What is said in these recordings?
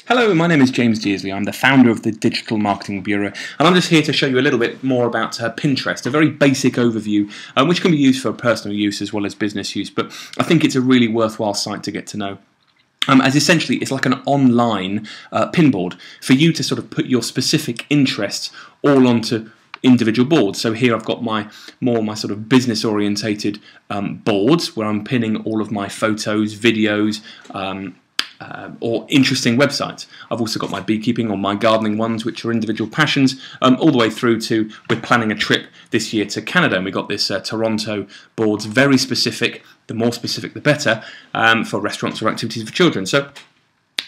Hello, my name is James Dearsley. I'm the founder of the Digital Marketing Bureau, and I'm just here to show you a little bit more about Pinterest, a very basic overview, which can be used for personal use as well as business use, but I think it's a really worthwhile site to get to know. As essentially it's like an online pinboard for you to sort of put your specific interests all onto individual boards. So here I've got my sort of business orientated boards where I'm pinning all of my photos, videos, or interesting websites. I've also got my beekeeping or my gardening ones, which are individual passions, all the way through to we're planning a trip this year to Canada, and we got this Toronto boards, very specific. The more specific, the better, for restaurants or activities for children. So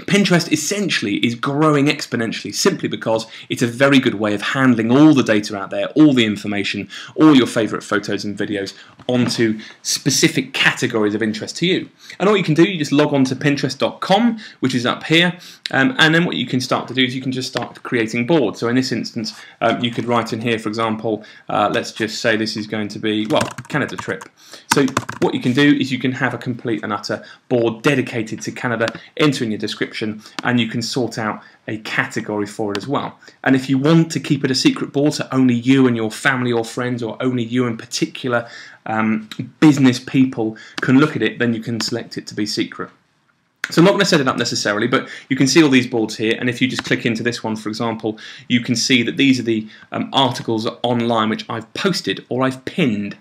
Pinterest essentially is growing exponentially simply because it's a very good way of handling all the data out there, all the information, all your favourite photos and videos onto specific categories of interest to you. And all you can do, you just log on to Pinterest.com, which is up here, and then what you can start to do is you can just start creating boards. So in this instance, you could write in here, for example, let's just say this is going to be, well, Canada trip. So what you can do is you can have a complete and utter board dedicated to Canada, enter in your description, and you can sort out a category for it as well. And if you want to keep it a secret board, so only you and your family or friends, or only you and particular business people can look at it, then you can select it to be secret. So I'm not going to set it up necessarily, but you can see all these boards here, and if you just click into this one, for example, you can see that these are the articles online which I've posted or I've pinned.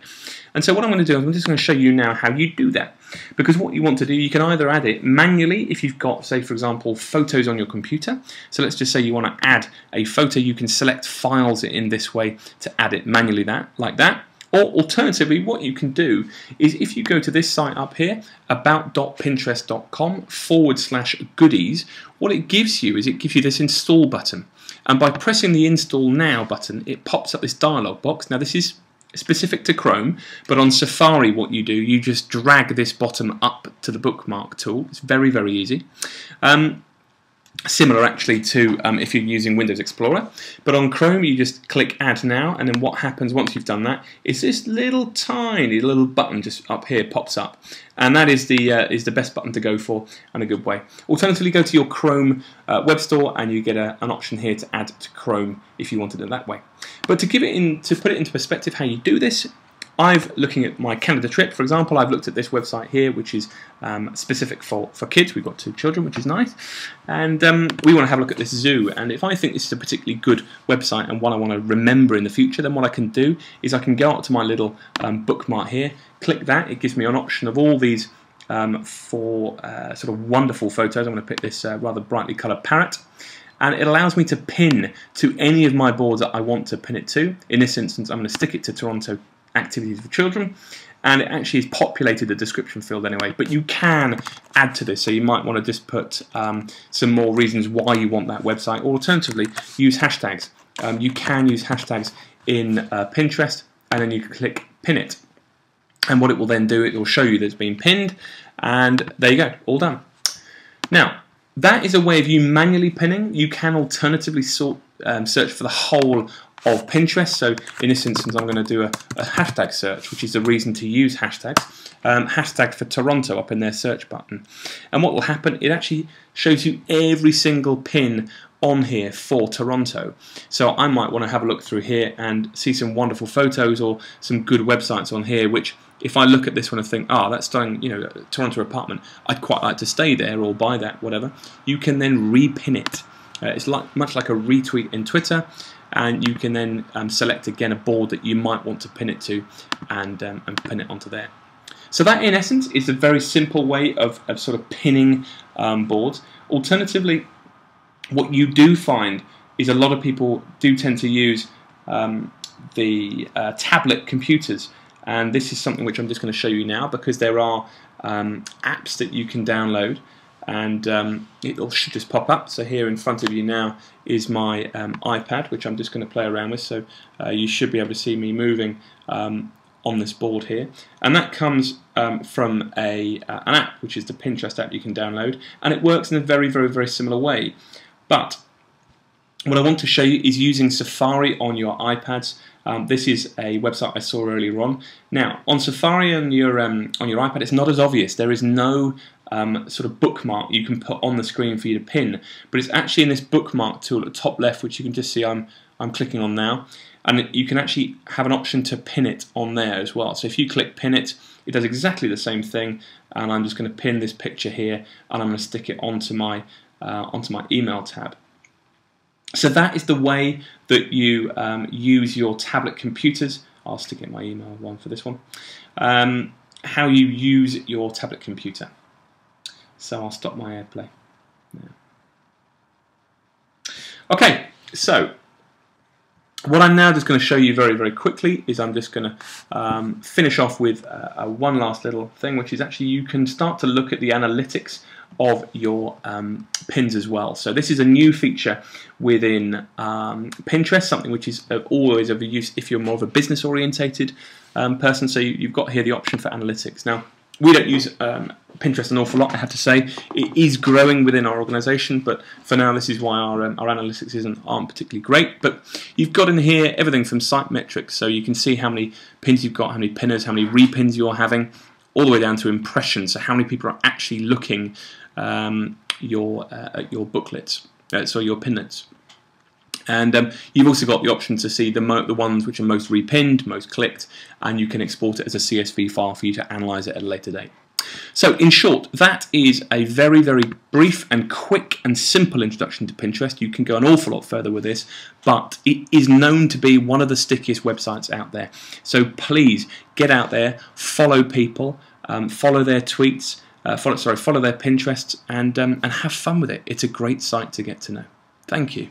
And so what I'm going to do is I'm just going to show you now how you do that. Because what you want to do, you can either add it manually if you've got, say, for example, photos on your computer. So let's just say you want to add a photo, you can select files in this way to add it manually like that. Or alternatively, what you can do is if you go to this site up here, about.pinterest.com/goodies, what it gives you is it gives you this install button. And by pressing the install now button, it pops up this dialog box. Now this is specific to Chrome, but on Safari what you do, you just drag this bottom up to the bookmark tool. It's very, very easy. Similar actually to if you're using Windows Explorer, but on Chrome you just click Add Now, and then what happens once you've done that is this tiny little button just up here pops up, and that is the best button to go for and a good way. Alternatively, go to your Chrome web store and you get an option here to add to Chrome if you wanted it that way. But to put it into perspective how you do this, looking at my Canada trip, for example, I've looked at this website here, which is specific for kids. We've got 2 children, which is nice, and we want to have a look at this zoo. And if I think this is a particularly good website and one I want to remember in the future, then what I can do is I can go up to my little bookmark here, click that. It gives me an option of all these sort of wonderful photos. I'm going to pick this rather brightly coloured parrot, and it allows me to pin to any of my boards that I want to pin it to. In this instance, I'm going to stick it to Toronto activities for children, and it actually has populated the description field anyway, but you can add to this, so you might want to just put some more reasons why you want that website, or alternatively use hashtags. You can use hashtags in Pinterest, and then you can click pin it, and what it will then do, it will show you that it's been pinned, and there you go, all done. Now that is a way of you manually pinning. You can alternatively search for the whole of Pinterest. So in this instance I'm going to do a hashtag search, which is the reason to use hashtags. Hashtag for Toronto up in their search button, and what will happen, it actually shows you every single pin on here for Toronto. So I might want to have a look through here and see some wonderful photos or some good websites on here, which if I look at this one and think, that's stunning, Toronto apartment, I'd quite like to stay there or buy that, whatever, you can then repin it. It's much like a retweet in Twitter, and you can then select again a board that you might want to pin it to, and pin it onto there. So that in essence is a very simple way of sort of pinning boards. Alternatively, what you do find is a lot of people do tend to use the tablet computers, and this is something which I'm just going to show you now, because there are apps that you can download, and it should just pop up. So here in front of you now is my iPad, which I'm just going to play around with, so you should be able to see me moving on this board here, and that comes from an app, which is the Pinterest app you can download, and it works in a very, very, very similar way. But what I want to show you is using Safari on your iPads. This is a website I saw earlier on. Now, on Safari on your iPad, it's not as obvious. There is no sort of bookmark you can put on the screen for you to pin, but it's actually in this bookmark tool at the top left, which you can just see I'm clicking on now, and you can actually have an option to pin it on there as well. So if you click pin it, it does exactly the same thing, and I'm just going to pin this picture here, and I'm going to stick it onto my email tab. So that is the way that you use your tablet computers. I'll stick it in my email one for this one. How you use your tablet computer. So I'll stop my AirPlay. Yeah. Okay, so what I'm now just going to show you very, very quickly is I'm just going to finish off with one last little thing, which is actually you can start to look at the analytics of your pins as well. So this is a new feature within Pinterest, something which is always of use if you're more of a business orientated person. So you've got here the option for analytics. Now, we don't use Pinterest an awful lot, I have to say. It is growing within our organisation, but for now this is why our analytics aren't particularly great. But you've got in here everything from site metrics, so you can see how many pins you've got, how many pinners, how many repins you're having, all the way down to impressions, so how many people are actually looking your booklets, so your pinlets. And you've also got the option to see the ones which are most repinned, most clicked, and you can export it as a CSV file for you to analyse it at a later date. So in short, that is a very, very brief and quick and simple introduction to Pinterest. You can go an awful lot further with this, but it is known to be one of the stickiest websites out there. So please get out there, follow people, follow their tweets, follow their Pinterests, and have fun with it. It's a great site to get to know. Thank you.